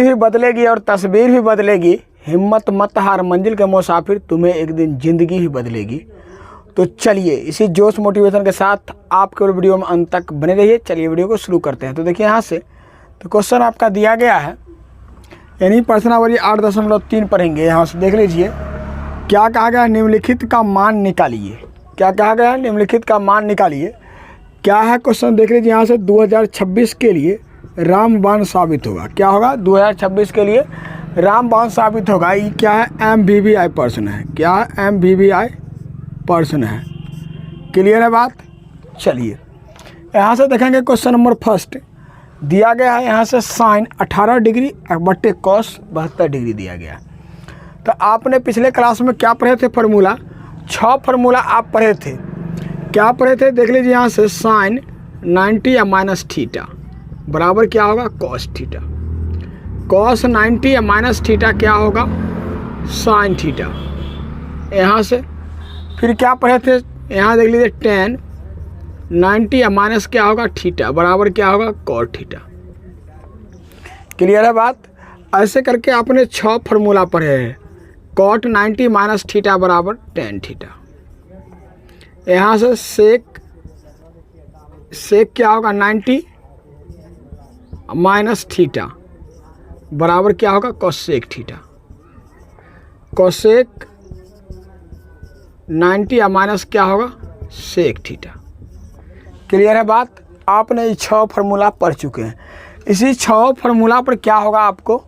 भी बदलेगी और तस्वीर भी बदलेगी। हिम्मत मत हार मंजिल के मुसाफिर, तुम्हें एक दिन ज़िंदगी ही बदलेगी। तो चलिए इसी जोश मोटिवेशन के साथ आपके वीडियो में अंत तक बने रहिए। चलिए वीडियो को शुरू करते हैं। तो देखिए यहाँ से तो क्वेश्चन आपका दिया गया है, यानी प्रश्नावली 8.3 पढ़ेंगे। यहाँ से देख लीजिए क्या कहा गया, निम्नलिखित का मान निकालिए। क्या कहा गया है, निम्नलिखित का मान निकालिए। क्या है क्वेश्चन, देख लीजिए यहाँ से 2026 के लिए रामबाण साबित होगा। क्या होगा, 2026 के लिए रामबाण साबित होगा। ये क्या है, MVVI प्रश्न है। क्या है, MVVI प्रश्न है। क्लियर है बात। चलिए यहाँ से देखेंगे क्वेश्चन नंबर फर्स्ट दिया गया है। यहाँ से साइन 18 डिग्री बट्टे कॉस 72 डिग्री दिया गया है। तो आपने पिछले क्लास में क्या पढ़े थे, फार्मूला 6 फार्मूला आप पढ़े थे। क्या पढ़े थे, देख लीजिए यहाँ से साइन 90 या माइनस थीटा बराबर क्या होगा, कॉस थीटा। कॉस 90 या माइनस थीटा क्या होगा, साइन थीटा। यहाँ से फिर क्या पढ़े थे, यहाँ देख लीजिए tan 90 या माइनस क्या होगा, थीटा बराबर क्या होगा, कॉट थीटा। क्लियर है बात। ऐसे करके आपने 6 फार्मूला पढ़े हैं। कॉट 90 माइनस थीटा बराबर tan थीटा। यहाँ से सेक क्या होगा, 90 माइनस थीटा बराबर क्या होगा, कोसेक थीटा। कोसेक 90 या माइनस क्या होगा, सेक थीटा। क्लियर है बात। आपने ये 6 फार्मूला पढ़ चुके हैं। इसी 6 फार्मूला पर क्या होगा, आपको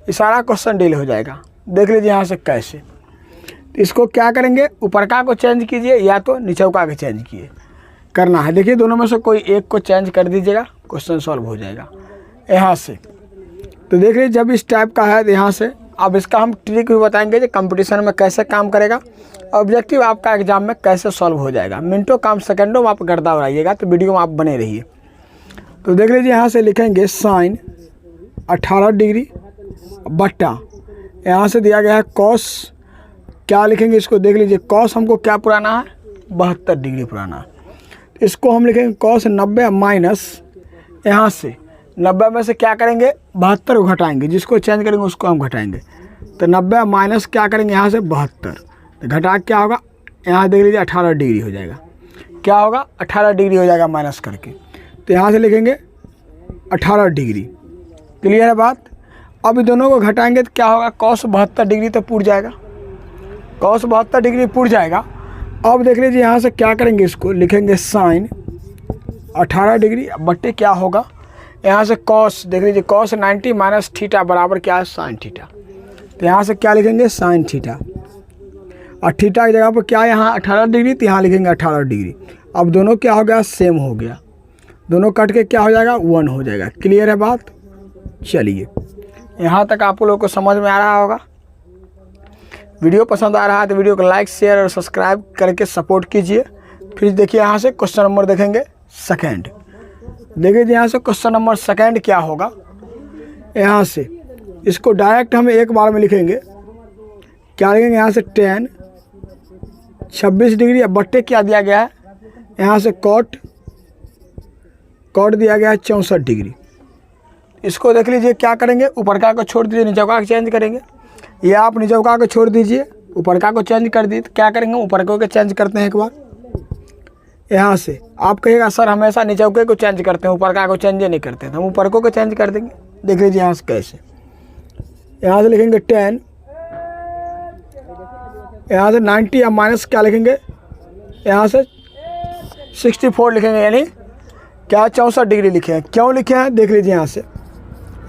सारा क्वेश्चन डील हो जाएगा। देख लीजिए यहाँ से कैसे। इसको क्या करेंगे, ऊपर का को चेंज कीजिए या तो नीचौका को चेंज कीजिए करना है। देखिए दोनों में से कोई एक को चेंज कर दीजिएगा, क्वेश्चन सॉल्व हो जाएगा। यहाँ से तो देख लीजिए जब इस टाइप का है तो यहाँ से अब इसका हम ट्रिक भी बताएंगे कि कंपटीशन में कैसे काम करेगा, ऑब्जेक्टिव आपका एग्जाम में कैसे सॉल्व हो जाएगा। मिनटों काम सेकंडों में आप गर्दा उड़ाइएगा। तो वीडियो में आप बने रहिए। तो देख लीजिए यहाँ से लिखेंगे साइन 18 डिग्री बट्टा, यहाँ से दिया गया है कॉस, क्या लिखेंगे इसको, देख लीजिए कॉस हमको क्या पुराना है, 72 डिग्री पुराना है। इसको हम लिखेंगे कॉस 90 माइनस, यहाँ से 90 में से क्या करेंगे, 72 को घटाएंगे, जिसको चेंज करेंगे उसको हम घटाएंगे। तो 90 माइनस क्या करेंगे, यहाँ से 72, तो घटा क्या होगा, यहाँ देख लीजिए 18 डिग्री हो जाएगा। क्या होगा, 18 डिग्री हो जाएगा माइनस करके। तो यहाँ से लिखेंगे 18 डिग्री। क्लियर है बात। अब दोनों को घटाएंगे तो क्या होगा, कॉस 72 डिग्री तो पूर जाएगा, कॉस 72 डिग्री पूर जाएगा। अब देख लीजिए यहाँ से क्या करेंगे, इसको लिखेंगे साइन 18 डिग्री बट्टे क्या होगा, यहाँ से कॉस, देख लीजिए कॉस 90 माइनस थीटा बराबर क्या है, साइन थीटा। तो यहाँ से क्या लिखेंगे, साइन थीटा। और थीटा की जगह पर क्या है, यहाँ 18 डिग्री, तो यहाँ लिखेंगे 18 डिग्री। अब दोनों क्या हो गया, सेम हो गया, दोनों कट के क्या हो जाएगा, 1 हो जाएगा। क्लियर है बात। चलिए यहाँ तक आप लोगों को समझ में आ रहा होगा। वीडियो पसंद आ रहा है तो वीडियो को लाइक शेयर और सब्सक्राइब करके सपोर्ट कीजिए। फिर देखिए यहाँ से क्वेश्चन नंबर देखेंगे सेकंड। देखिए यहाँ से क्वेश्चन नंबर सेकंड क्या होगा, यहाँ से इसको डायरेक्ट हम एक बार में लिखेंगे। क्या लिखेंगे, यहाँ से tan 26 डिग्री बट्टे क्या दिया गया है, यहाँ से कॉट दिया गया है 64 डिग्री। इसको देख लीजिए क्या करेंगे, ऊपर का को छोड़ दीजिए, नीचौका को चेंज करेंगे। ये आप नीचौका को छोड़ दीजिए, ऊपर का को चेंज कर दीजिए। क्या करेंगे, ऊपर को चेंज करते हैं एक बार। यहाँ से आप कहिएगा सर हमेशा नीचौके को चेंज करते हैं, ऊपर का को चेंज नहीं करते हैं। तो हम ऊपर को चेंज कर देंगे। देख लीजिए यहाँ से कैसे। यहाँ से लिखेंगे 10, यहाँ से 90 या माइनस क्या लिखेंगे, यहाँ से 64 लिखेंगे, यानी क्या 64 डिग्री लिखे हैं। क्यों लिखे हैं, देख लीजिए यहाँ से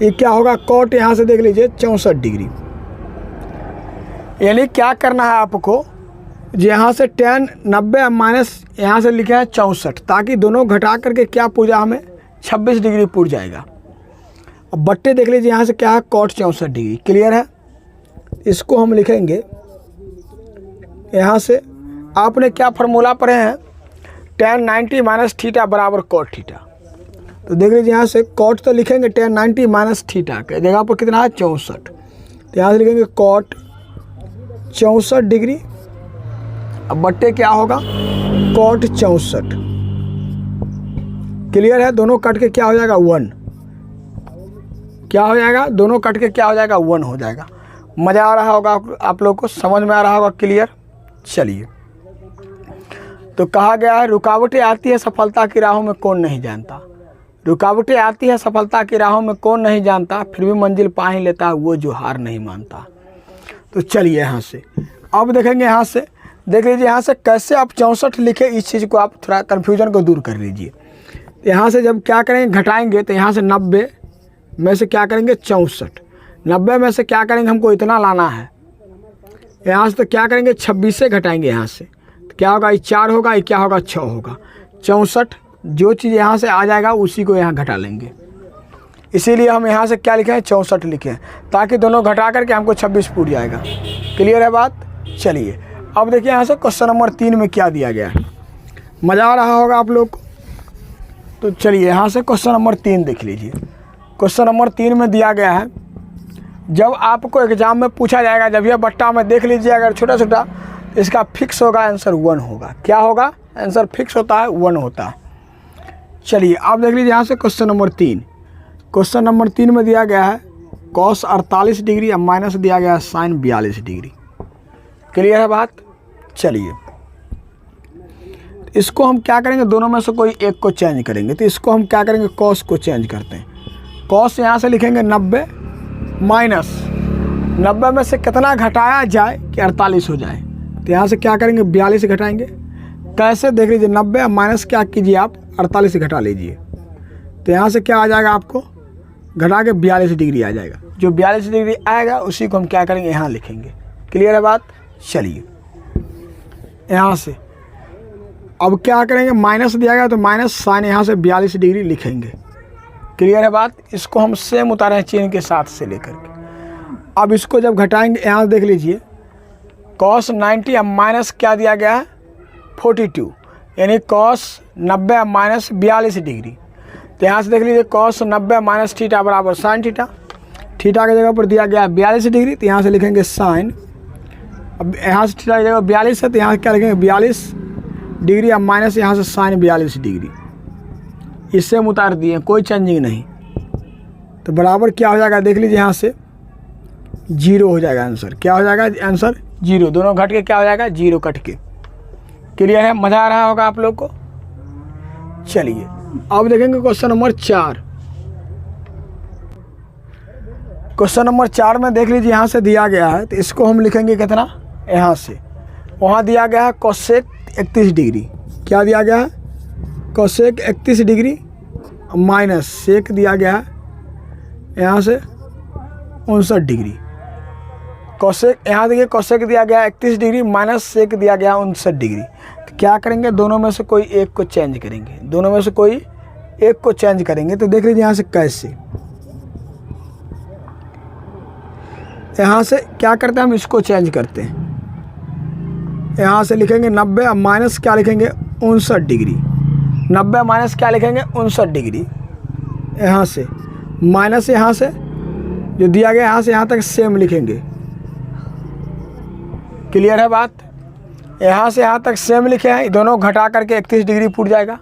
ये क्या होगा, कॉट, यहाँ से देख लीजिए 64 डिग्री। यानी क्या करना है आपको, यहाँ से tan 90 माइनस यहाँ से लिखे हैं 64, ताकि दोनों घटा करके क्या पूजा हमें 26 डिग्री पूर जाएगा। अब बट्टे देख लीजिए यहाँ से क्या है, कॉट 64 डिग्री। क्लियर है। इसको हम लिखेंगे यहाँ से, आपने क्या फार्मूला पढ़े हैं, tan 90 माइनस थीटा बराबर कॉट थीटा। तो देख लीजिए यहाँ से कॉट तो लिखेंगे tan 90 माइनस थीटा के जगह पर कितना है, 64। तो यहाँ से लिखेंगे कॉट 64 डिग्री, अब बट्टे क्या होगा, कॉट 64। क्लियर है। दोनों कट के क्या हो जाएगा, 1। क्या हो जाएगा, दोनों कट के क्या हो जाएगा, 1 हो जाएगा। मज़ा आ रहा होगा आप लोग को, समझ में आ रहा होगा, क्लियर। चलिए, तो कहा गया है रुकावटें आती है सफलता की राहों में कौन नहीं जानता। रुकावटें आती है सफलता की राहों में कौन नहीं जानता, फिर भी मंजिल पा ही लेता है वो जो हार नहीं मानता। तो चलिए यहाँ से अब देखेंगे, यहाँ से देख लीजिए, यहाँ से कैसे आप 64 लिखे, इस चीज़ को आप थोड़ा कन्फ्यूजन को दूर कर लीजिए। यहाँ से जब क्या करेंगे, घटाएंगे, तो यहाँ से 90 में से क्या करेंगे, 64, 90 में से क्या करेंगे, हमको इतना लाना है। यहाँ से तो क्या करेंगे, 26 से घटाएंगे, यहाँ से तो क्या होगा, 4 होगा, क्या होगा, 6 होगा। 64 जो चीज़ यहाँ से आ जाएगा उसी को यहाँ घटा लेंगे, इसीलिए हम यहाँ से क्या लिखे हैं, 64 लिखे हैं, ताकि दोनों घटा करके हमको 26 पूर जाएगा। क्लियर है बात। चलिए अब देखिए यहाँ से क्वेश्चन नंबर 3 में क्या दिया गया है, मज़ा आ रहा होगा आप लोग को। तो चलिए यहाँ से क्वेश्चन नंबर 3 देख लीजिए। क्वेश्चन नंबर 3 में दिया गया है, जब आपको एग्जाम में पूछा जाएगा, जब यह बट्टा में देख लीजिए, अगर छोटा छोटा, इसका फिक्स होगा आंसर 1 होगा। क्या होगा, आंसर फिक्स होता है, 1 होता है। चलिए आप देख लीजिए यहाँ से क्वेश्चन नंबर 3। क्वेश्चन नंबर 3 में दिया गया है cos 48 डिग्री, अब माइनस दिया गया है sin 42 डिग्री। क्लियर है बात। चलिए इसको हम क्या करेंगे, दोनों में से कोई एक को चेंज करेंगे। तो इसको हम क्या करेंगे, cos को चेंज करते हैं। cos यहाँ से लिखेंगे 90 माइनस 90 में से कितना घटाया जाए कि 48 हो जाए। तो यहाँ से क्या करेंगे, 42 घटाएंगे। कैसे, देख लीजिए, 90 माइनस क्या कीजिए आप, 48 घटा लीजिए। तो यहाँ से क्या आ जाएगा, आपको घटा के 42 डिग्री आ जाएगा। जो 42 डिग्री आएगा उसी को हम क्या करेंगे, यहाँ लिखेंगे। क्लियर है बात। चलिए यहाँ से अब क्या करेंगे, माइनस दिया गया तो माइनस साइन यहाँ से 42 डिग्री लिखेंगे। क्लियर है बात। इसको हम सेम उतारे हैं चिन्ह के साथ से लेकर के। अब इसको जब घटाएंगे, यहाँ देख लीजिए cos 90, अब माइनस क्या दिया गया है, 42, यानी cos 90 माइनस 42 डिग्री। तो यहाँ से देख लीजिए cos 90 माइनस थीटा बराबर साइन थीटा। थीटा की जगह पर दिया गया है 42 डिग्री, तो यहाँ से लिखेंगे साइन। अब यहाँ से थीटा की जगह 42 है, तो यहाँ क्या लिखेंगे, 42 डिग्री, अब माइनस यहाँ से साइन 42 डिग्री। इससे हम उतार दिए, कोई चेंजिंग नहीं। तो बराबर क्या हो जाएगा, देख लीजिए यहाँ से 0 हो जाएगा आंसर। क्या हो जाएगा, आंसर 0। दोनों घट के क्या हो जाएगा, 0 कट के। क्लियर है, मज़ा आ रहा होगा आप लोग को। चलिए अब देखेंगे क्वेश्चन नंबर 4। क्वेश्चन नंबर 4 में देख लीजिए यहाँ से दिया गया है, तो इसको हम लिखेंगे कितना, यहाँ से वहाँ दिया गया है कोसेक 31 डिग्री। क्या दिया गया है, कोसेक 31 डिग्री माइनस सेक दिया गया है यहाँ से 59 डिग्री। कोसेक यहाँ देखिए, कोसेक दिया गया 31 डिग्री माइनस सेक दिया गया 59 डिग्री। तो क्या करेंगे, दोनों में से कोई एक को चेंज करेंगे। दोनों में से कोई एक को चेंज करेंगे। तो देख लीजिए यहाँ से कैसे, यहाँ से क्या करते हैं, हम इसको चेंज करते हैं। यहाँ से लिखेंगे 90, अब माइनस क्या लिखेंगे, 59 डिग्री। 90 माइनस क्या लिखेंगे, 59 डिग्री। यहाँ से माइनस, यहाँ से जो दिया गया यहाँ से यहाँ तक सेम लिखेंगे। क्लियर है बात। यहाँ से यहाँ तक सेम लिखे हैं, दोनों घटा करके 31 डिग्री पूर जाएगा।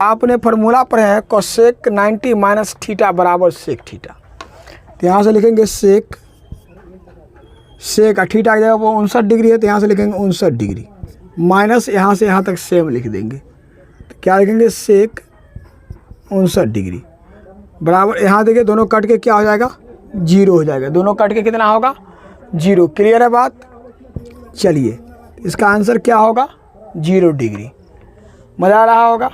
आपने फार्मूला पढ़े हैं कोसेक 90 माइनस थीटा बराबर सेक थीटा। तो यहाँ से लिखेंगे सेक थीटा की जगह वो 59 डिग्री है, तो यहाँ से लिखेंगे 59 डिग्री माइनस यहाँ से यहाँ तक सेम लिख देंगे। तो क्या लिखेंगे, सेक 59 डिग्री बराबर, यहाँ देखिए दोनों कट के क्या हो जाएगा, 0 हो जाएगा। दोनों कट के कितना होगा, 0। क्लियर है बात। चलिए इसका आंसर क्या होगा, 0 डिग्री। मज़ा आ रहा होगा।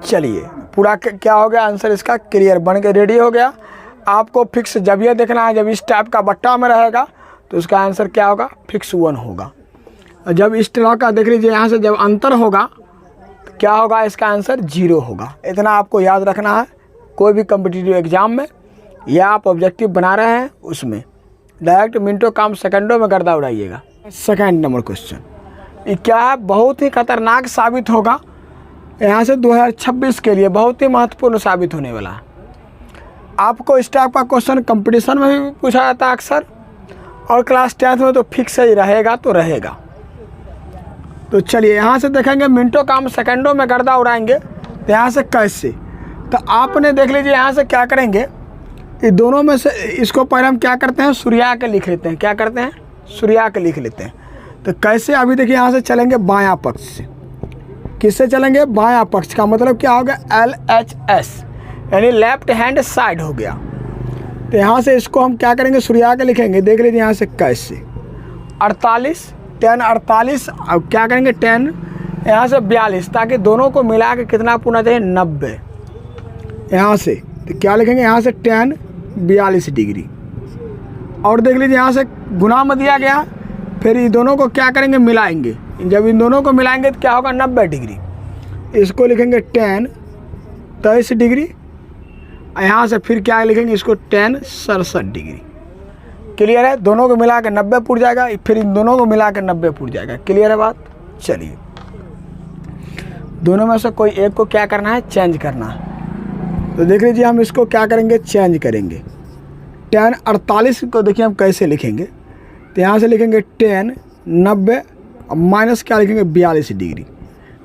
चलिए पूरा क्या हो गया आंसर इसका, क्लियर बन के रेडी हो गया। आपको फिक्स जब ये देखना है, जब इस टाइप का बट्टा में रहेगा तो उसका आंसर क्या होगा, फिक्स 1 होगा। और जब इस तरह का देख लीजिए यहाँ से जब अंतर होगा तो क्या होगा, इसका आंसर 0 होगा। इतना आपको याद रखना है। कोई भी कॉम्पिटिटिव एग्जाम में या आप ऑब्जेक्टिव बना रहे हैं उसमें डायरेक्ट मिनटों काम सेकंडों में गर्दा उड़ाइएगा। सेकंड नंबर क्वेश्चन ये क्या है, बहुत ही खतरनाक साबित होगा। यहाँ से 2026 के लिए बहुत ही महत्वपूर्ण साबित होने वाला है। आपको इस टाइप का क्वेश्चन कंपटीशन में भी पूछा जाता है अक्सर, और क्लास 10th में तो फिक्स ही रहेगा तो रहेगा। तो चलिए यहाँ से देखेंगे, मिनटों काम सेकंडों में गर्दा उड़ाएंगे। तो यहाँ से कैसे, तो आपने देख लीजिए यहाँ से क्या करेंगे, ये दोनों में से इसको पहले हम क्या करते हैं, सूर्या के लिख लेते हैं। क्या करते हैं, सूर्या के लिख लेते हैं। तो कैसे, अभी देखिए यहाँ से चलेंगे बायां पक्ष से। किससे चलेंगे, बायां पक्ष का मतलब क्या हो गया, LHS यानी लेफ्ट हैंड साइड हो गया। तो यहाँ से इसको हम क्या करेंगे, सूर्या के लिखेंगे। देख लीजिए यहाँ से कैसे 48 10 48, अब क्या करेंगे 10 यहाँ से 42, ताकि दोनों को मिला के कितना पूरा चाहिए 90। यहाँ से तो क्या लिखेंगे, यहाँ से 10 42 डिग्री। और देख लीजिए यहाँ से गुना में दिया गया, फिर इन दोनों को क्या करेंगे, मिलाएंगे। जब इन दोनों को मिलाएंगे तो क्या होगा 90 डिग्री। इसको लिखेंगे 10 23 डिग्री। यहाँ से फिर क्या लिखेंगे, इसको 10 67 डिग्री। क्लियर है, दोनों को मिला के 90 पूर जाएगा, फिर इन दोनों को मिला के 90 पूर जाएगा। क्लियर है बात। चलिए, दोनों में से कोई एक को क्या करना है, चेंज करना है। तो देख लीजिए हम इसको क्या करेंगे, चेंज करेंगे। 10 48 को देखिए हम कैसे लिखेंगे। तो यहाँ से लिखेंगे 10 90 और माइनस क्या लिखेंगे 42 डिग्री,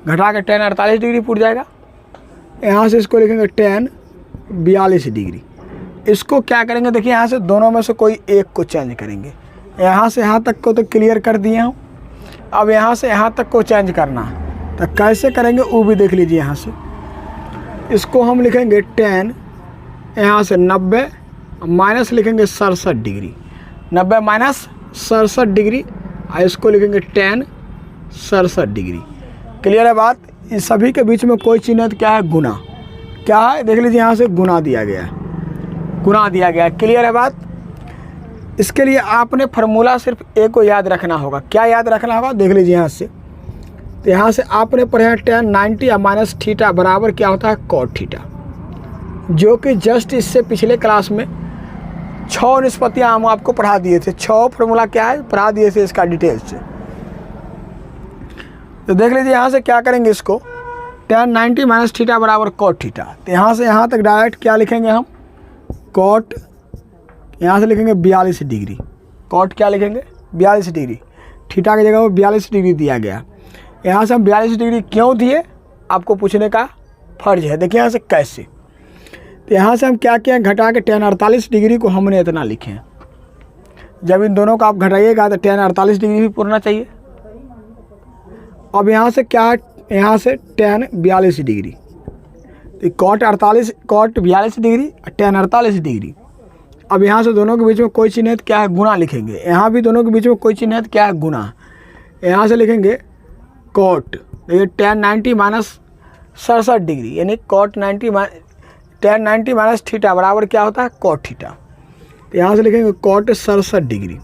घटा के 10 48 डिग्री पूर जाएगा। यहाँ से इसको लिखेंगे 10 42 डिग्री। इसको क्या करेंगे, देखिए यहाँ से दोनों में से कोई एक को चेंज करेंगे। यहाँ से यहाँ तक को तो क्लियर कर दिए हम, अब यहाँ से यहाँ तक को चेंज करना है। तो कैसे करेंगे वो भी देख लीजिए। यहाँ से इसको हम लिखेंगे 10 यहाँ से 90 माइनस लिखेंगे 67 डिग्री, 90 माइनस 67 डिग्री, और इसको लिखेंगे 10 67 डिग्री। क्लियर है बात। इन सभी के बीच में कोई चिन्ह क्या है, गुना। क्या है, देख लीजिए यहाँ से गुना दिया गया है, गुना दिया गया है। क्लियर है बात। इसके लिए आपने फार्मूला सिर्फ एक को याद रखना होगा। क्या याद रखना होगा, देख लीजिए यहाँ से। तो यहाँ से आपने पढ़ा है 10 90 या माइनस थीटा बराबर क्या होता है, कॉट थीटा, जो कि जस्ट इससे पिछले क्लास में 6 निष्पत्तियाँ हम आपको पढ़ा दिए थे। 6 फार्मूला क्या है पढ़ा दिए थे इसका डिटेल से। तो देख लीजिए यहाँ से क्या करेंगे, इसको 10 90 माइनस थीटा बराबर कॉट थीटा। तो यहाँ से यहाँ तक डायरेक्ट क्या लिखेंगे हम, कॉट, यहाँ से लिखेंगे 42 डिग्री। कॉट क्या लिखेंगे 42 डिग्री, थीटा की जगह वो 42 डिग्री दिया गया। यहाँ से हम 42 डिग्री क्यों दिए, आपको पूछने का फर्ज है। देखिए यहाँ से कैसे। तो यहाँ से हम क्या किए, घटा के 10 48 डिग्री को हमने इतना लिखे हैं। जब इन दोनों का आप घटाइएगा तो 10 48 डिग्री भी पूरना चाहिए। अब यहाँ से क्या है, यहाँ से 10 42 डिग्री। तो कॉट 42 डिग्री, 10 48 डिग्री। अब यहाँ से दोनों के बीच में कोई चिन्ह क्या है, गुना लिखेंगे। यहाँ भी दोनों के बीच में कोई चिन्ह क्या है, गुना। यहाँ से लिखेंगे कॉट, देखिए 10 90 माइनस 67 डिग्री, यानी कॉट 10 90 माइनस थीटा बराबर क्या होता है, कॉट थीटा। तो यहाँ से लिखेंगे कॉट 67 डिग्री,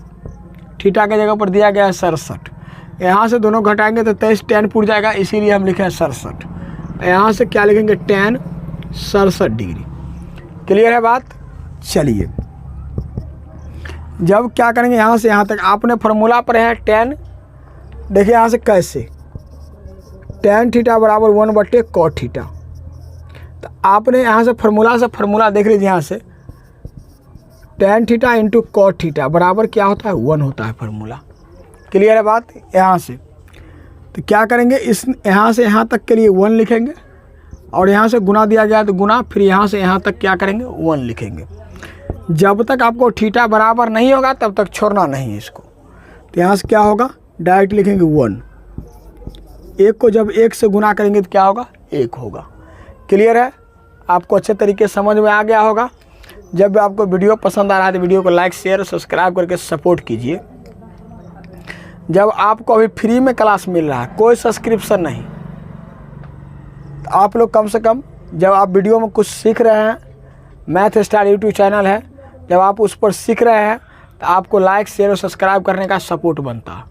थीटा की जगह पर दिया गया है 67। यहाँ से दोनों घटाएंगे तो 23 10 पूर जाएगा, इसीलिए हम लिखे हैं 67। यहाँ से क्या लिखेंगे 10 67 डिग्री। क्लियर है बात। चलिए, जब क्या करेंगे, यहाँ से यहाँ तक आपने फार्मूला पर है 10, देखिए यहाँ से कैसे, tan थीटा बराबर 1/cot कॉट थीटा। तो आपने यहाँ से फार्मूला देख लीजिए। यहाँ से tan theta into cot theta बराबर क्या होता है, 1 होता है फार्मूला। क्लियर है बात। यहाँ से तो क्या करेंगे, इस यहाँ से यहाँ तक के लिए 1 लिखेंगे, और यहाँ से गुना दिया गया तो गुना, फिर यहाँ से यहाँ तक क्या करेंगे 1 लिखेंगे। जब तक आपको थीटा बराबर नहीं होगा तब तक छोड़ना नहीं है इसको। तो यहाँ से क्या होगा, डायरेक्ट लिखेंगे 1। 1 को जब 1 से गुना करेंगे तो क्या होगा, 1 होगा। क्लियर है, आपको अच्छे तरीके से समझ में आ गया होगा। जब आपको वीडियो पसंद आ रहा है तो वीडियो को लाइक शेयर सब्सक्राइब करके सपोर्ट कीजिए। जब आपको अभी फ्री में क्लास मिल रहा है, कोई सब्सक्रिप्शन नहीं, तो आप लोग कम से कम जब आप वीडियो में कुछ सीख रहे हैं, मैथ स्टार यूट्यूब चैनल है, जब आप उस पर सीख रहे हैं तो आपको लाइक शेयर और सब्सक्राइब करने का सपोर्ट बनता है,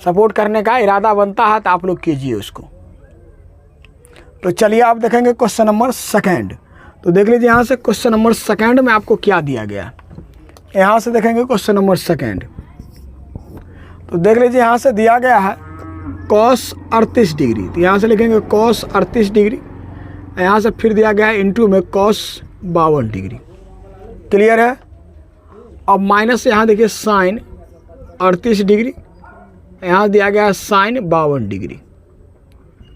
सपोर्ट करने का इरादा बनता है, तो आप लोग कीजिए उसको। तो चलिए आप देखेंगे क्वेश्चन नंबर 2। तो देख लीजिए यहाँ से क्वेश्चन नंबर 2 में आपको क्या दिया गया है। यहाँ से देखेंगे क्वेश्चन नंबर 2। तो देख लीजिए यहाँ से दिया गया है cos 38 डिग्री। तो यहाँ से लिखेंगे cos 38 डिग्री, यहाँ से फिर दिया गया है इंटू में cos 52 डिग्री। क्लियर है। अब माइनस यहाँ देखिए साइन 38 डिग्री, यहाँ दिया गया है साइन 52 डिग्री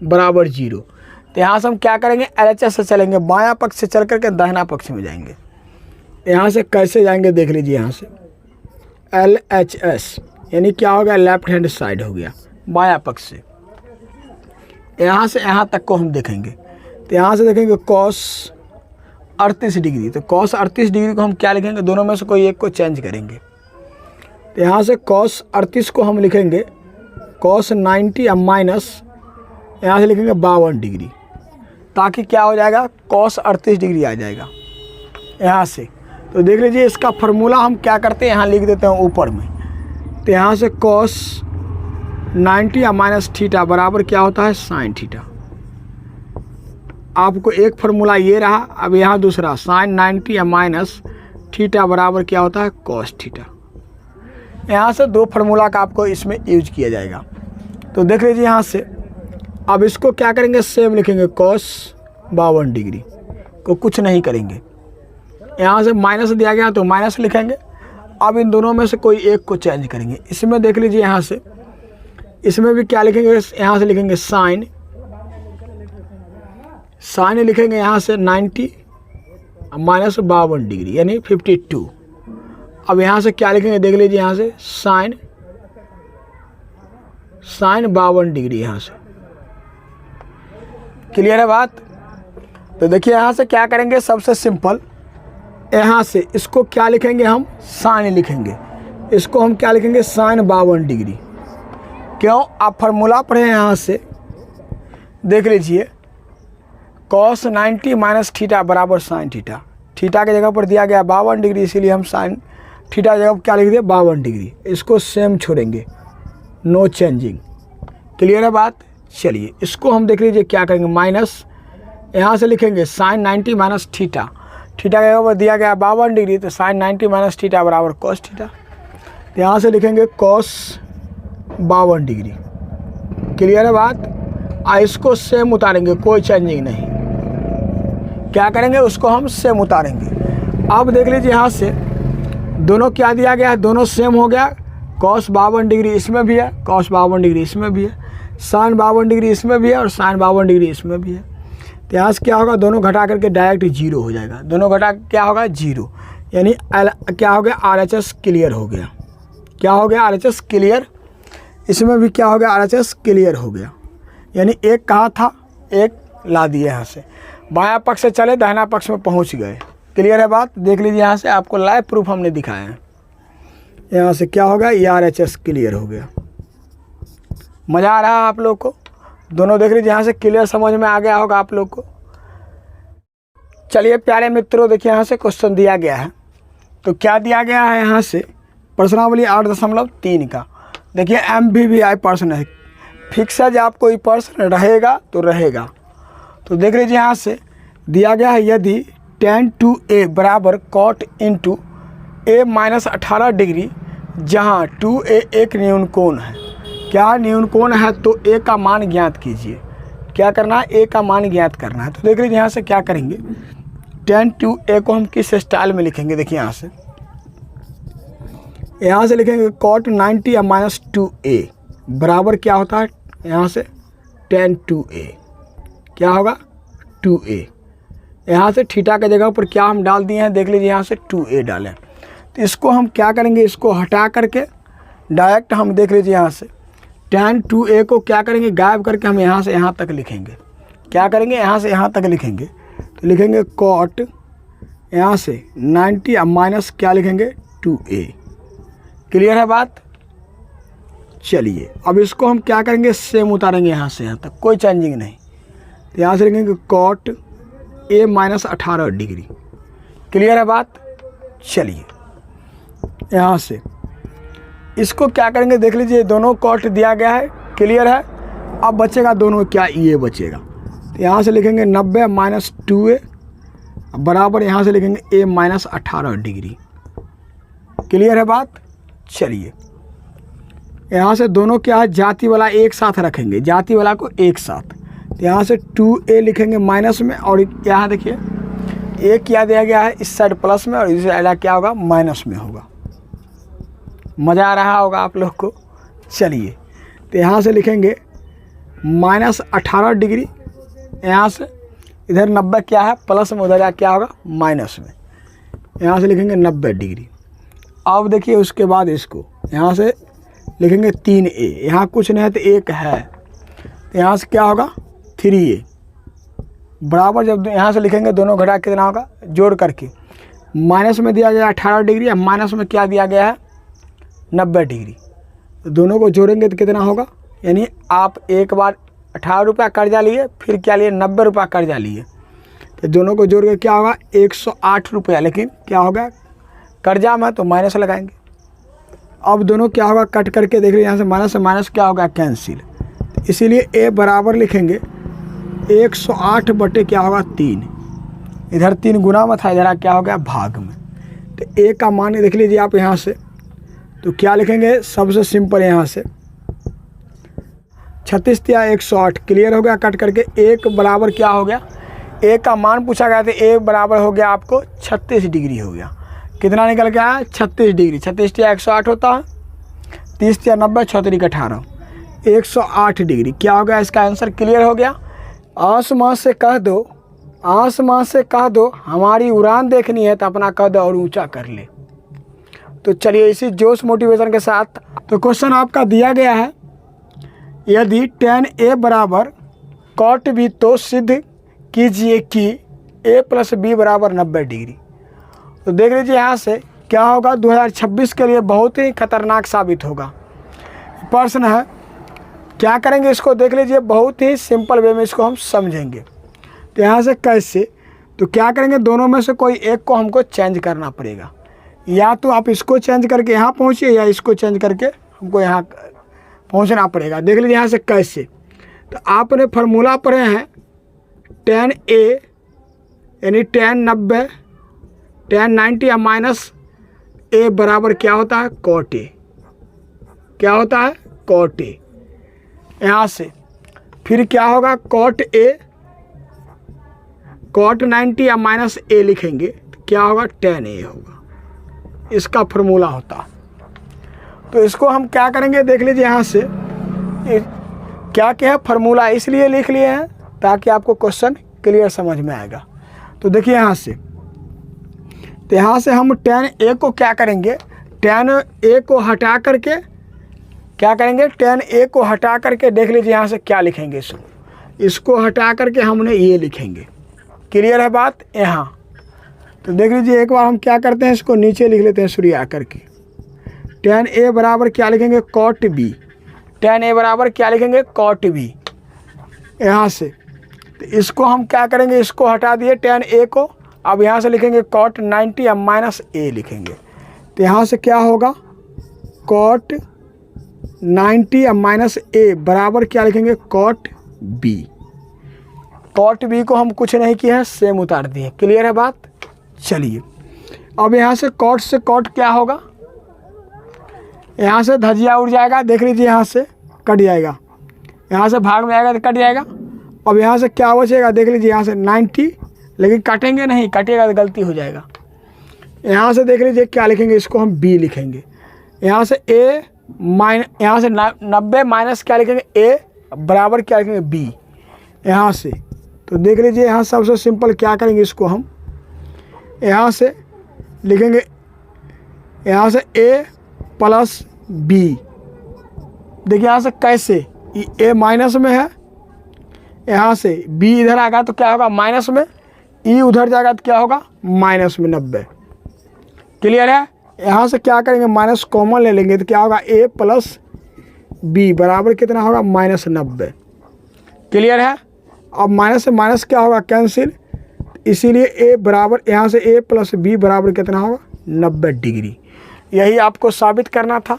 बराबर 0। तो यहाँ से हम क्या करेंगे, LHS से चलेंगे, बायां पक्ष से चल करके दाहिना पक्ष में जाएंगे। यहाँ से कैसे जाएंगे देख लीजिए। यहाँ से LHS यानी क्या हो गया, लेफ्ट हैंड साइड हो गया, बायां पक्ष से। यहाँ से यहाँ तक को हम देखेंगे तो यहाँ से देखेंगे cos 38 डिग्री। तो cos 38 डिग्री को हम क्या लिखेंगे, दोनों में से कोई एक को चेंज करेंगे। तो यहाँ से cos 38 को हम लिखेंगे cos 90 या माइनस यहाँ से लिखेंगे 52 डिग्री, ताकि क्या हो जाएगा, cos 38 डिग्री आ जाएगा यहाँ से। तो देख लीजिए इसका फार्मूला हम क्या करते हैं, यहाँ लिख देते हैं ऊपर में। तो यहाँ से cos 90 या माइनस थीटा बराबर क्या होता है, साइन थीटा। आपको एक फार्मूला ये रहा, अब यहाँ दूसरा साइन 90 या माइनस थीटा बराबर क्या होता है, cos थीटा। यहाँ से दो फार्मूला का आपको इसमें यूज किया जाएगा। तो देख लीजिए यहाँ से अब इसको क्या करेंगे, सेम लिखेंगे cos 52 डिग्री को कुछ नहीं करेंगे। यहाँ से माइनस दिया गया तो माइनस लिखेंगे। अब इन दोनों में से कोई एक को चेंज करेंगे। इसमें देख लीजिए यहाँ से, इसमें भी क्या लिखेंगे, यहाँ से लिखेंगे साइन लिखेंगे यहाँ से 90 माइनस 52 डिग्री यानी 52। अब यहाँ से क्या लिखेंगे देख लीजिए, यहाँ से साइन 52 डिग्री। यहाँ से क्लियर है बात। तो देखिए यहाँ से क्या करेंगे, सबसे सिंपल यहाँ से इसको क्या लिखेंगे, हम साइन लिखेंगे। इसको हम क्या लिखेंगे, साइन 52 डिग्री। क्यों, आप फार्मूला पढ़े हैं। यहाँ से देख लीजिए cos 90 माइनस थीटा बराबर साइन थीटा। थीटा के जगह पर दिया गया 52 डिग्री, इसीलिए हम साइन थीटा जगह पर क्या लिख दिए, 52 डिग्री। इसको सेम छोड़ेंगे, नो चेंजिंग। क्लियर है बात। चलिए इसको हम देख लीजिए क्या करेंगे, माइनस यहाँ से लिखेंगे साइन 90 माइनस थीटा। थीटा के जगह पर दिया गया 52 डिग्री, तो साइन 90 माइनस थीटा बराबर cos थीटा। तो यहाँ से लिखेंगे cos 52 डिग्री। क्लियर है बात। इसको सेम उतारेंगे, कोई चेंजिंग नहीं। क्या करेंगे, उसको हम सेम उतारेंगे। अब देख लीजिए यहाँ से दोनों क्या दिया गया है, दोनों सेम हो गया। cos 52 डिग्री इसमें भी है, cos 52 डिग्री इसमें भी है, साइन 52 डिग्री इसमें भी है और साइन 52 डिग्री इसमें भी है। तो यहाँ से क्या होगा, दोनों घटा करके डायरेक्ट जीरो हो जाएगा। दोनों घटा क्या होगा, जीरो। यानी क्या हो गया, RHS क्लियर हो गया। क्या हो गया, RHS क्लियर। इसमें भी क्या हो गया, RHS क्लियर हो गया। यानी एक कहा था, एक ला दिया। यहाँ से बायां पक्ष से चले दाहिना पक्ष में पहुँच गए। क्लियर है बात। देख लीजिए यहाँ से आपको लाइव प्रूफ हमने दिखाया है। यहाँ से क्या होगा, ये RHS क्लियर हो गया। मज़ा आ रहा है आप लोग को। दोनों देख लीजिए यहाँ से क्लियर समझ में आ गया होगा आप लोग को। चलिए प्यारे मित्रों, देखिए यहाँ से क्वेश्चन दिया गया है। तो क्या दिया गया है, यहाँ से प्रश्नावली 8.3 का। देखिए MVVI प्रश्न है, फिक्स है। जब आप कोई प्रश्न रहेगा तो रहेगा। तो देख लीजिए यहाँ से दिया गया है, यदि tan 2a बराबर cot into a minus 18 degree, जहाँ 2a एक न्यून कोण है। क्या न्यून कोण है, तो a का मान ज्ञात कीजिए। क्या करना है, a का मान ज्ञात करना है। तो देख लीजिए यहाँ से क्या करेंगे, tan 2a को हम किस स्टाइल में लिखेंगे। देखिए यहाँ से लिखेंगे cot 90 या माइनस 2a बराबर क्या होता है, यहाँ से tan 2a क्या होगा, 2a। यहाँ से थीटा के जगह पर क्या हम डाल दिए हैं, देख लीजिए यहाँ से 2a डालें। तो इसको हम क्या करेंगे, इसको हटा करके डायरेक्ट हम देख लीजिए यहाँ से tan 2a को क्या करेंगे, गायब करके हम यहाँ से यहाँ तक लिखेंगे। क्या करेंगे, यहाँ से यहाँ तक लिखेंगे। तो लिखेंगे cot यहाँ से 90 या माइनस क्या लिखेंगे, 2a। क्लियर है बात। चलिए अब इसको हम क्या करेंगे, सेम उतारेंगे यहाँ से यहाँ तक, कोई चेंजिंग नहीं। तो यहाँ से लिखेंगे cot a minus 18 degree. Clear है बात। चलिए यहाँ से इसको क्या करेंगे, देख लीजिए दोनों cot दिया गया है। क्लियर है। अब बचेगा दोनों क्या, ये बचेगा। तो यहाँ से लिखेंगे 90 माइनस 2a बराबर यहाँ से लिखेंगे a माइनस 18 डिग्री। क्लियर है बात। चलिए यहाँ से दोनों क्या है, जाति वाला एक साथ रखेंगे, जाति वाला को एक साथ। तो यहाँ से 2a लिखेंगे माइनस में, और यहाँ देखिए a क्या दिया गया है, इस साइड प्लस में और इस साइड क्या होगा, माइनस में होगा। मज़ा आ रहा होगा आप लोग को। चलिए तो यहाँ से लिखेंगे माइनस 18 डिग्री, यहाँ से इधर 90 क्या है प्लस में, उधर क्या होगा माइनस में। यहाँ से लिखेंगे 90 डिग्री। अब देखिए उसके बाद इसको यहाँ से लिखेंगे 3a, यहाँ कुछ नहीं है तो 1 है, तो यहाँ से क्या होगा 3a बराबर, जब यहाँ से लिखेंगे दोनों घटा कितना होगा जोड़ करके, माइनस में दिया गया 18 डिग्री, अब माइनस में क्या दिया गया है 90 डिग्री, तो दोनों को जोड़ेंगे तो कितना होगा, यानी आप एक बार 18 रुपया कर्जा लिए, फिर क्या लिए 90 रुपया कर्जा लिए, तो दोनों को जोड़ के क्या होगा 108 रुपया, लेकिन क्या होगा कर्जा में तो माइनस लगाएंगे। अब दोनों क्या होगा कट करके देख लीजिए, यहाँ से माइनस क्या होगा कैंसिल, इसीलिए a बराबर लिखेंगे 108 बटे क्या होगा 3, इधर 3 गुना में था, इधर क्या हो गया भाग में, तो a का मान देख लीजिए आप यहाँ से, तो क्या लिखेंगे सबसे सिंपल यहाँ से 36 या 108 क्लियर हो गया कट करके। 1 बराबर क्या हो गया, a का मान पूछा गया था, a बराबर हो गया आपको 36 डिग्री हो गया, कितना निकल के आया 36 डिग्री, 36 या 108 होता है, 30 या 90 36 18 108 डिग्री, क्या हो गया इसका आंसर क्लियर हो गया। आसमान से कह दो, आसमान से कह दो हमारी उड़ान देखनी है, तो अपना कद और ऊंचा कर ले। तो चलिए इसी जोश मोटिवेशन के साथ, तो क्वेश्चन आपका दिया गया है, यदि tan a बराबर cot b तो सिद्ध कीजिए कि a प्लस बी बराबर 90 डिग्री। तो देख लीजिए यहाँ से क्या होगा, 2026 के लिए बहुत ही खतरनाक साबित होगा प्रश्न है। क्या करेंगे इसको देख लीजिए, बहुत ही सिंपल वे में इसको हम समझेंगे। तो यहाँ से कैसे, तो क्या करेंगे दोनों में से कोई एक को हमको चेंज करना पड़ेगा, या तो आप इसको चेंज करके यहाँ पहुँचिए, या इसको चेंज करके हमको यहाँ पहुँचना पड़ेगा। देख लीजिए यहाँ से कैसे, तो आपने फार्मूला पढ़े हैं tan a यानी tan 90 tan 90 या माइनस a बराबर क्या होता है cot a, क्या होता है cot a। यहाँ से फिर क्या होगा cot a, cot 90 या माइनस a लिखेंगे तो क्या होगा tan a होगा, इसका फार्मूला होता। तो इसको हम क्या करेंगे देख लीजिए, यहाँ से क्या क्या है फार्मूला इसलिए लिख लिए हैं ताकि आपको क्वेश्चन क्लियर समझ में आएगा। तो देखिए यहाँ से, तो यहाँ से हम tan a को क्या करेंगे, tan a को हटा करके क्या करेंगे, tan a को हटा करके देख लीजिए यहाँ से क्या लिखेंगे, इसको हटा करके हमने ये लिखेंगे। क्लियर है बात यहाँ। तो देख लीजिए एक बार हम क्या करते हैं, इसको नीचे लिख लेते हैं सूर्य आकर के। tan a बराबर क्या लिखेंगे cot b, tan a बराबर क्या लिखेंगे cot b। यहाँ से तो इसको हम क्या करेंगे, इसको हटा दिए tan a को, अब यहाँ से लिखेंगे cot 90 या माइनस a लिखेंगे। तो यहाँ से क्या होगा cot 90 या माइनस a बराबर क्या लिखेंगे cot b। cot b को हम कुछ नहीं किया है, सेम उतार दिए। क्लियर है बात। चलिए अब यहाँ से cot क्या होगा, यहाँ से धजिया उड़ जाएगा, देख लीजिए यहाँ से कट जाएगा, यहाँ से भाग में आएगा तो कट जाएगा। अब यहाँ से क्या बचेगा देख लीजिए, यहाँ से 90, लेकिन काटेंगे नहीं, कटेगा तो गलती हो जाएगा। यहाँ से देख लीजिए क्या लिखेंगे, इसको हम b लिखेंगे। यहाँ से a माइनस, यहाँ से 90 माइनस क्या लिखेंगे a बराबर क्या लिखेंगे b। यहाँ से तो देख लीजिए यहाँ सबसे सिंपल क्या करेंगे, इसको हम यहाँ से लिखेंगे, यहाँ से a प्लस b। देखिए यहाँ से कैसे, a माइनस में है, यहाँ से b इधर आएगा तो क्या होगा माइनस में, e उधर जाएगा तो क्या होगा माइनस में 90। क्लियर है। यहाँ से क्या करेंगे माइनस कॉमन ले लेंगे तो क्या होगा a प्लस b बराबर कितना होगा माइनस 90। क्लियर है। अब माइनस से माइनस क्या होगा कैंसिल, इसीलिए a बराबर यहाँ से a प्लस b बराबर कितना होगा 90 डिग्री। यही आपको साबित करना था।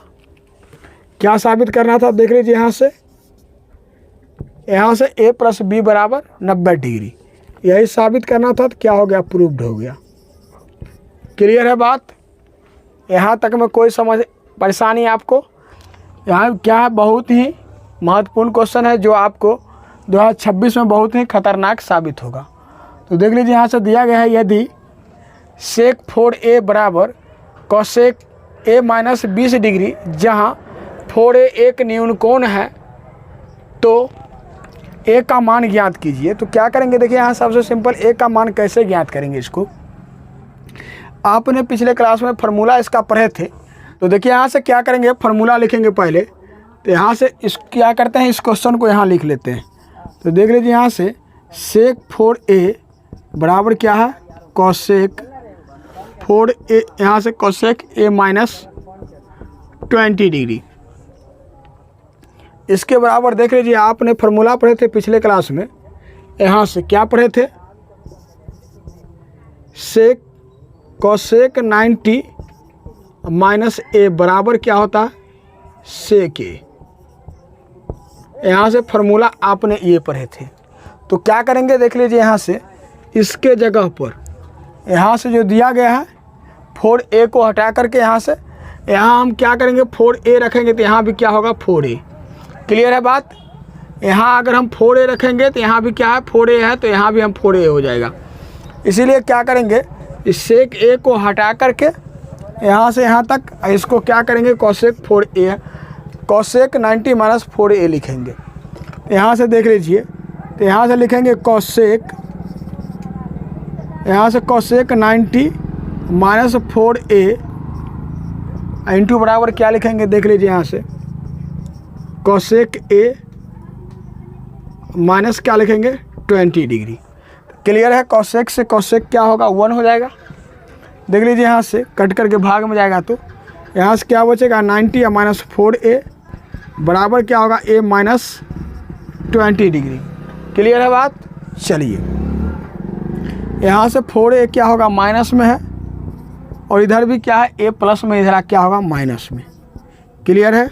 क्या साबित करना था देख लीजिए, यहाँ से a प्लस बी बराबर 90 डिग्री, यही साबित करना था। तो क्या हो गया प्रूव्ड हो गया। क्लियर है बात। यहाँ तक में कोई समझ परेशानी आपको, यहाँ क्या है, बहुत ही महत्वपूर्ण क्वेश्चन है जो आपको 2026 में बहुत ही खतरनाक साबित होगा। तो देख लीजिए यहाँ से दिया गया है, यदि सेक 4a बराबर कॉसेक a माइनस 20 डिग्री, जहाँ 4a एक न्यून कोण है, तो a का मान ज्ञात कीजिए। तो क्या करेंगे देखिए यहाँ सबसे सिंपल a का मान कैसे ज्ञात करेंगे, इसको आपने पिछले क्लास में फार्मूला इसका पढ़े थे। तो देखिए यहाँ से क्या करेंगे, फार्मूला लिखेंगे पहले। तो यहाँ से इस क्या करते हैं, इस क्वेश्चन को यहाँ लिख लेते हैं। तो देख लीजिए यहाँ से सेक 4a बराबर क्या है, कोसेक 4a, यहाँ से कोसेक a माइनस 20 डिग्री। इसके बराबर देख लीजिए, आपने फार्मूला पढ़े थे पिछले क्लास में। यहाँ से क्या पढ़े थे, सेक कोसेक 90 माइनस a बराबर क्या होता है, सेक a। यहाँ से फार्मूला आपने ये पढ़े थे। तो क्या करेंगे, देख लीजिए यहाँ से इसके जगह पर यहाँ से जो दिया गया है 4a को हटा करके यहाँ से यहाँ हम क्या करेंगे, 4a रखेंगे तो यहाँ भी क्या होगा, 4a। क्लियर है बात। यहाँ अगर हम 4a रखेंगे तो यहाँ भी क्या है, 4a है, तो यहाँ भी हम 4a हो जाएगा। इसीलिए क्या करेंगे, इस सेक a को हटा करके यहाँ से यहाँ तक इसको क्या करेंगे, cosec 4a, cosec 90 minus 4a लिखेंगे। यहाँ से देख लीजिए, तो यहाँ से लिखेंगे कोसेक, यहाँ से कोसेक 90 माइनस 4a इंटू बराबर क्या लिखेंगे, देख लीजिए यहाँ से कोसेक a माइनस क्या लिखेंगे, 20 डिग्री। क्लियर है। कोसेक से कोसेक क्या होगा, 1 हो जाएगा। देख लीजिए यहाँ से कट करके भाग में जाएगा तो यहाँ से क्या बचेगा, 90 या माइनस 4a बराबर क्या होगा, a माइनस 20 डिग्री। क्लियर है बात। चलिए यहाँ से 4a क्या होगा, माइनस में है, और इधर भी क्या है, a प्लस में, इधर क्या होगा, माइनस में। क्लियर है।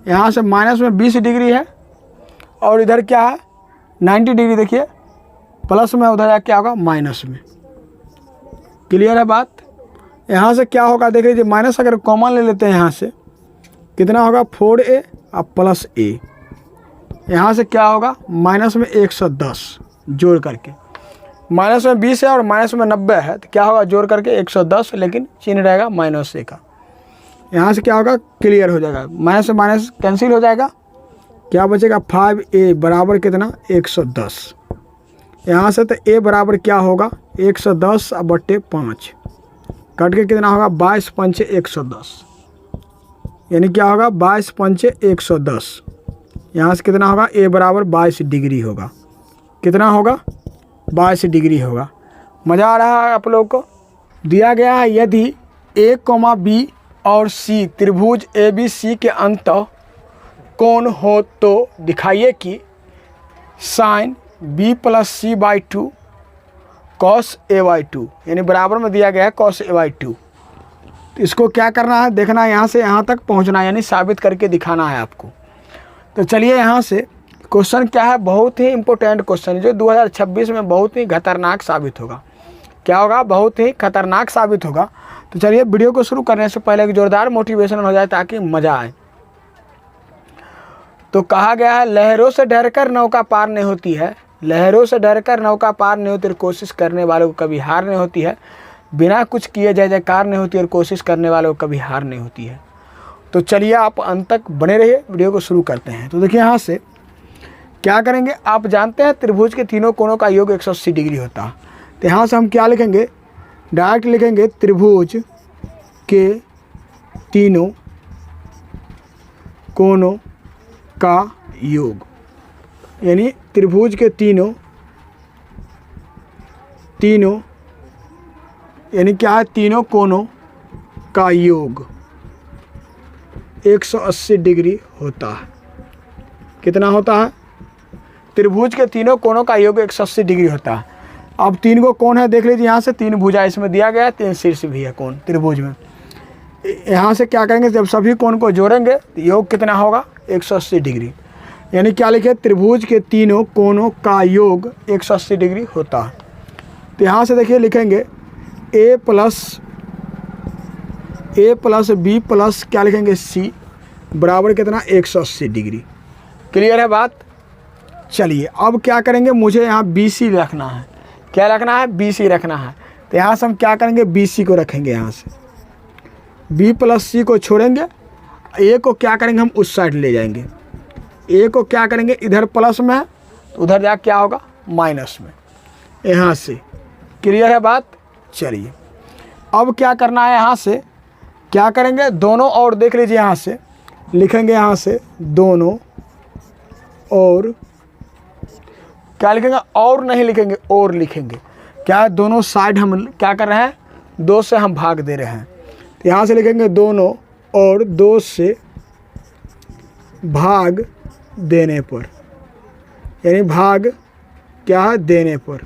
यहाँ से माइनस में 20 डिग्री है और इधर क्या है, 90 डिग्री। देखिए प्लस में, उधर क्या होगा, माइनस में। क्लियर है बात। यहाँ से क्या होगा, देख लीजिए माइनस अगर कॉमन ले लेते हैं यहाँ से कितना होगा, 4a और प्लस a। यहाँ से क्या होगा, माइनस में 110 जोड़ करके, माइनस में 20 है और माइनस में 90 है, तो क्या होगा, जोड़ करके 110, लेकिन चिन्ह रहेगा माइनस a का। यहाँ से क्या होगा, क्लियर हो जाएगा, माइनस से माइनस कैंसिल हो जाएगा, क्या बचेगा, 5a बराबर कितना, 110। यहाँ से तो a बराबर क्या होगा, 110 बटे 5 कट के कितना होगा, 22 पंचे 110, यानी क्या होगा, 22 पंचे 110। यहाँ से कितना होगा, a बराबर 22 डिग्री होगा। कितना होगा, 22 डिग्री होगा। मज़ा आ रहा है आप लोग को। दिया गया है, यदि a, b और c त्रिभुज ABC के अंत कोण हो तो दिखाइए कि sine b plus c by 2 cos a by 2, यानी बराबर में दिया गया है कॉस a बाई 2। तो इसको क्या करना है, देखना है, यहाँ से यहाँ तक पहुँचना है, यानी साबित करके दिखाना है आपको। तो चलिए यहाँ से क्वेश्चन क्या है, बहुत ही इंपॉर्टेंट क्वेश्चन जो 2026 में बहुत ही खतरनाक साबित होगा। क्या होगा, बहुत ही खतरनाक साबित होगा। तो चलिए वीडियो को शुरू करने से पहले एक जोरदार मोटिवेशन हो जाए ताकि मज़ा आए। तो कहा गया है, लहरों से डरकर नौका पार नहीं होती है, लहरों से डरकर नौका पार नहीं होती और कोशिश करने वालों को कभी हार नहीं होती है, बिना कुछ किए जय जयकार नहीं होती और कोशिश करने वालों को कभी हार नहीं होती है। तो चलिए आप अंत तक बने रहिए, वीडियो को शुरू करते हैं। तो देखिए यहाँ से क्या करेंगे, आप जानते हैं त्रिभुज के तीनों कोणों का योग 180 डिग्री होता है। तो यहाँ से हम क्या लिखेंगे, डायरेक्ट लिखेंगे त्रिभुज के तीनों कोणों का योग, यानी त्रिभुज के तीनों यानी क्या है, तीनों कोणों का योग 180 डिग्री होता है। कितना होता है, त्रिभुज के तीनों कोणों का योग 180 डिग्री होता है। अब 3 को कोण है, देख लीजिए यहाँ से 3 भुजा इसमें दिया गया है, 3 शीर्ष भी है कोण त्रिभुज में। यहाँ से क्या करेंगे, जब सभी कोण को जोड़ेंगे तो योग कितना होगा, 180 डिग्री। यानी क्या लिखे, त्रिभुज के तीनों कोणों का योग 180 डिग्री होता है। तो यहाँ से देखिए लिखेंगे a प्लस b प्लस क्या लिखेंगे, c बराबर कितना, 180 डिग्री। क्लियर है बात। चलिए अब क्या करेंगे, मुझे यहाँ BC रखना है। क्या रखना है, BC रखना है। तो यहाँ से हम क्या करेंगे, BC को रखेंगे, यहाँ से b प्लस c को छोड़ेंगे, a को क्या करेंगे, हम उस साइड ले जाएंगे, a को क्या करेंगे, इधर प्लस में है तो उधर जा क्या होगा, माइनस में। यहाँ से क्लियर है बात। चलिए अब क्या करना है, यहाँ से क्या करेंगे, दोनों और देख लीजिए, यहाँ से लिखेंगे, यहाँ से दोनों और क्या लिखेंगे, और नहीं लिखेंगे, और लिखेंगे। क्या है, दोनों साइड हम क्या कर रहे हैं, 2 से हम भाग दे रहे हैं। तो यहाँ से लिखेंगे दोनों और 2 से भाग देने पर, यानी भाग क्या है, देने पर।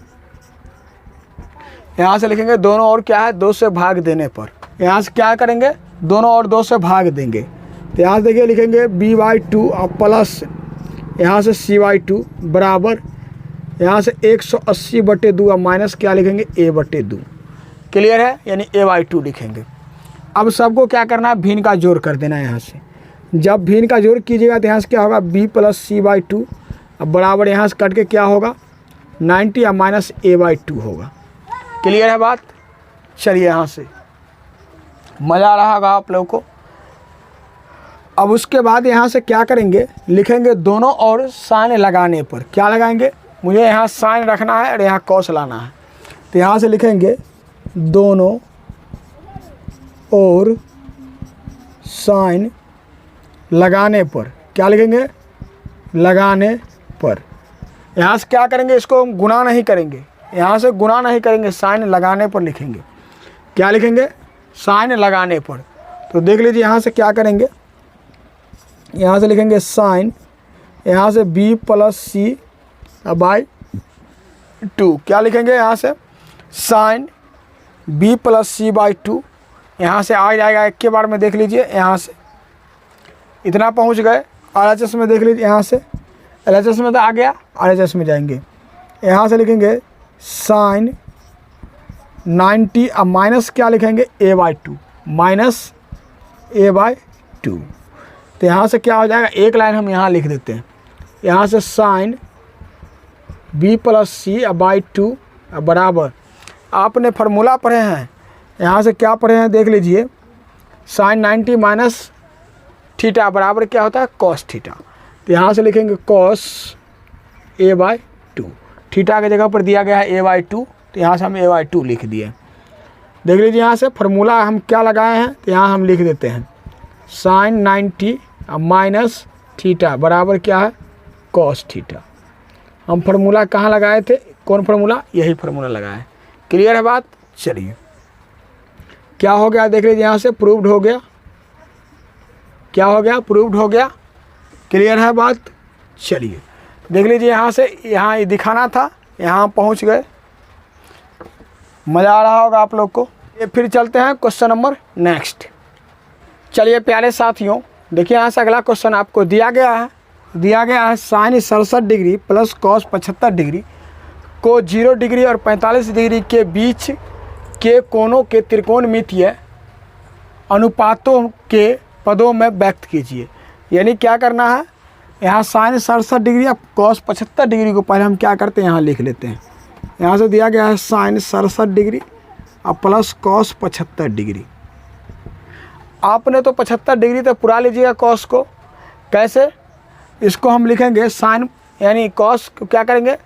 यहाँ से लिखेंगे दोनों और क्या है, 2 से भाग देने पर। यहाँ से क्या करेंगे, दोनों और 2 से भाग देंगे। तो यहाँ से देखिए लिखेंगे b/2 और प्लस यहाँ से c/2 बराबर यहाँ से 180/2 और माइनस क्या लिखेंगे, a/2। क्लियर है, यानी a/2 लिखेंगे। अब सबको क्या करना है, भिन्न का जोड़ कर देना है। यहाँ से जब भिन्न का जोड़ कीजिएगा तो यहाँ से क्या होगा, b + c/2 अब बराबर यहाँ से कट के क्या होगा, 90 और माइनस a/2 होगा। क्लियर है बात। चलिए यहाँ से मज़ा आ रहा होगा आप लोगों को। अब उसके बाद यहाँ से क्या करेंगे, लिखेंगे दोनों और साइन लगाने पर। क्या लगाएंगे, मुझे यहाँ साइन रखना है और यहाँ कॉस लाना है। तो यहाँ से लिखेंगे दोनों और साइन लगाने पर। क्या लिखेंगे, लगाने पर। यहाँ से क्या करेंगे, इसको हम गुणा नहीं करेंगे, यहाँ से गुणा नहीं करेंगे, साइन लगाने पर लिखेंगे। क्या लिखेंगे, साइन लगाने पर। तो देख लीजिए यहाँ से क्या करेंगे, यहाँ से लिखेंगे साइन, यहाँ से b + c/2। क्या लिखेंगे, यहाँ से साइन b + c/2। यहाँ से आ जाएगा एक के बार में, देख लीजिए यहाँ से इतना पहुँच गए। RHS में देख लीजिए, यहाँ से LHS में तो आ गया, RHS में जाएंगे। यहाँ से लिखेंगे साइन 90 और माइनस क्या लिखेंगे, a/2 माइनस a/2। तो यहाँ से क्या हो जाएगा, एक लाइन हम यहाँ लिख देते हैं। यहाँ से साइन b + c/2 बराबर, आपने फार्मूला पढ़े हैं, यहाँ से क्या पढ़े हैं देख लीजिए, साइन 90 माइनस थीटा बराबर क्या होता है, कॉस थीटा। तो यहाँ से लिखेंगे कॉस a/2। थीटा की जगह पर दिया गया है a/2, तो यहाँ से हम a/2 लिख दिए। देख लीजिए यहाँ से फार्मूला हम क्या लगाए हैं, तो यहाँ हम लिख देते हैं साइन 90 माइनस थीटा बराबर क्या है, कॉस थीटा। हम फार्मूला कहाँ लगाए थे, कौन फार्मूला, यही फार्मूला लगाए। क्लियर है बात। चलिए क्या हो गया, देख लीजिए यहाँ से प्रूव्ड हो गया। क्या हो गया, प्रूव्ड हो गया। क्लियर है बात। चलिए देख लीजिए यहाँ से, यहाँ दिखाना था, यहाँ पहुँच गए। मज़ा आ रहा होगा आप लोग को। ये फिर चलते हैं क्वेश्चन नंबर नेक्स्ट। चलिए प्यारे साथियों, देखिए यहाँ से अगला क्वेश्चन आपको दिया गया है sine 67 degree plus cos 75 degree को 0 डिग्री और 45 डिग्री के बीच के कोणों के त्रिकोणमितीय अनुपातों के पदों में व्यक्त कीजिए। यानी क्या करना है, यहाँ साइन 67 डिग्री और कॉस 75 डिग्री को पहले हम क्या करते हैं, यहाँ लिख लेते हैं। यहाँ से दिया गया है साइन 67 डिग्री और प्लस कॉस 75 डिग्री। आपने तो 75 डिग्री तक पुरा लीजिएगा कॉस को। कैसे, इसको हम लिखेंगे साइन, यानी कॉस को क्या करेंगे,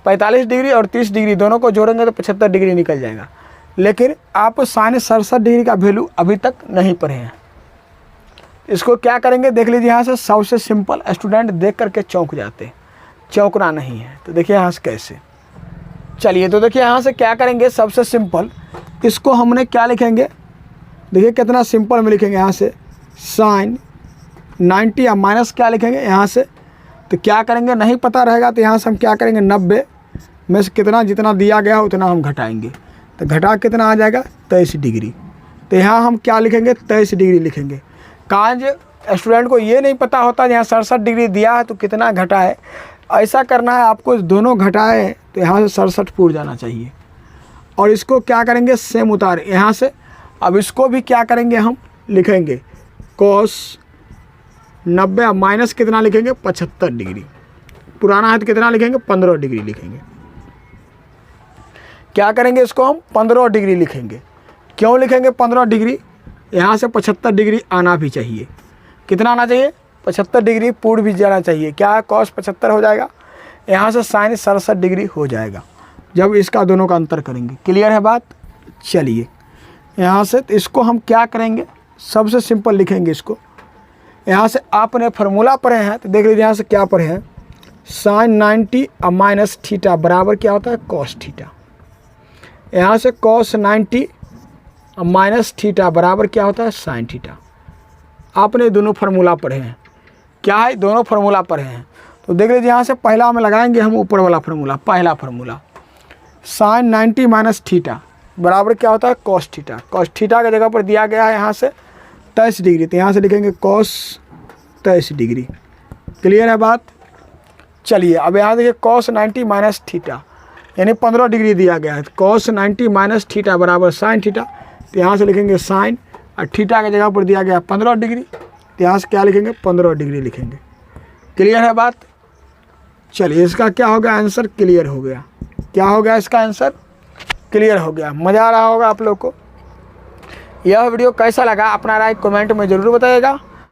45 डिग्री और 30 डिग्री दोनों को जोड़ेंगे तो 75 डिग्री निकल जाएगा। लेकिन आप साइन 67 डिग्री का वैल्यू अभी तक नहीं पढ़े हैं। इसको क्या करेंगे, देख लीजिए यहाँ से, सबसे सिंपल, स्टूडेंट देख करके चौंक जाते हैं, चौंकना नहीं है। तो देखिए यहाँ से कैसे, चलिए तो देखिए यहाँ से क्या करेंगे, सबसे सिंपल इसको हमने क्या लिखेंगे, देखिए कितना सिंपल में लिखेंगे। यहाँ से साइन 90 और माइनस क्या लिखेंगे यहाँ से, तो क्या करेंगे, नहीं पता रहेगा तो यहाँ से हम क्या करेंगे, 90 में से कितना जितना दिया गया उतना हम घटाएंगे। तो घटा कितना आ जाएगा, 23 डिग्री। तो यहाँ हम क्या लिखेंगे, 23 डिग्री लिखेंगे। काज स्टूडेंट को ये नहीं पता होता यहाँ 67 डिग्री दिया है तो कितना घटा है। ऐसा करना है आपको, दोनों घटाए तो यहाँ से 67 पूर जाना चाहिए। और इसको क्या करेंगे, सेम उतार यहाँ से। अब इसको भी क्या करेंगे, हम लिखेंगे कॉस 90 माइनस कितना लिखेंगे, 75 डिग्री। पुराना है तो कितना लिखेंगे, 15 डिग्री लिखेंगे। क्या करेंगे, इसको हम 15 डिग्री लिखेंगे। क्यों लिखेंगे 15 डिग्री, यहाँ से 75 डिग्री आना भी चाहिए। कितना आना चाहिए, 75 डिग्री पूर्ण भी जाना चाहिए। क्या है, कॉस 75 हो जाएगा, यहाँ से साइन 67 डिग्री हो जाएगा जब इसका दोनों का अंतर करेंगे। क्लियर है बात। चलिए यहाँ से। तो इसको हम क्या करेंगे, सबसे सिंपल लिखेंगे इसको। यहाँ से आपने फार्मूला पढ़े हैं तो देख लीजिए यहाँ से क्या पढ़े हैं, sin 90 अब माइनस थीटा बराबर क्या होता है cos थीटा। यहाँ से cos 90 अब माइनस थीटा बराबर क्या होता है sin थीटा। आपने दोनों फार्मूला पढ़े हैं, क्या है, दोनों फार्मूला पढ़े हैं। तो देख लीजिए यहाँ से पहला में लगाएंगे हम ऊपर वाला फार्मूला, पहला फार्मूला sin 90 माइनस थीटा बराबर क्या होता है cos थीटा। cos थीटा की जगह पर दिया गया है यहाँ से 23 डिग्री, तो यहाँ से लिखेंगे cos 23 डिग्री। क्लियर है बात। चलिए अब यहाँ देखिए cos 90 माइनस थीटा यानी 15 डिग्री दिया गया है। cos 90 माइनस थीटा बराबर sin थीटा, तो यहाँ से लिखेंगे sin, और थीटा की जगह पर दिया गया 15 डिग्री, तो यहाँ से क्या लिखेंगे 15 डिग्री लिखेंगे। क्लियर है बात। चलिए इसका क्या हो गया आंसर, क्लियर हो गया। क्या हो गया इसका आंसर, क्लियर हो गया। मज़ा आ रहा होगा आप लोग को। यह वीडियो कैसा लगा अपना राय कमेंट में ज़रूर बताइएगा।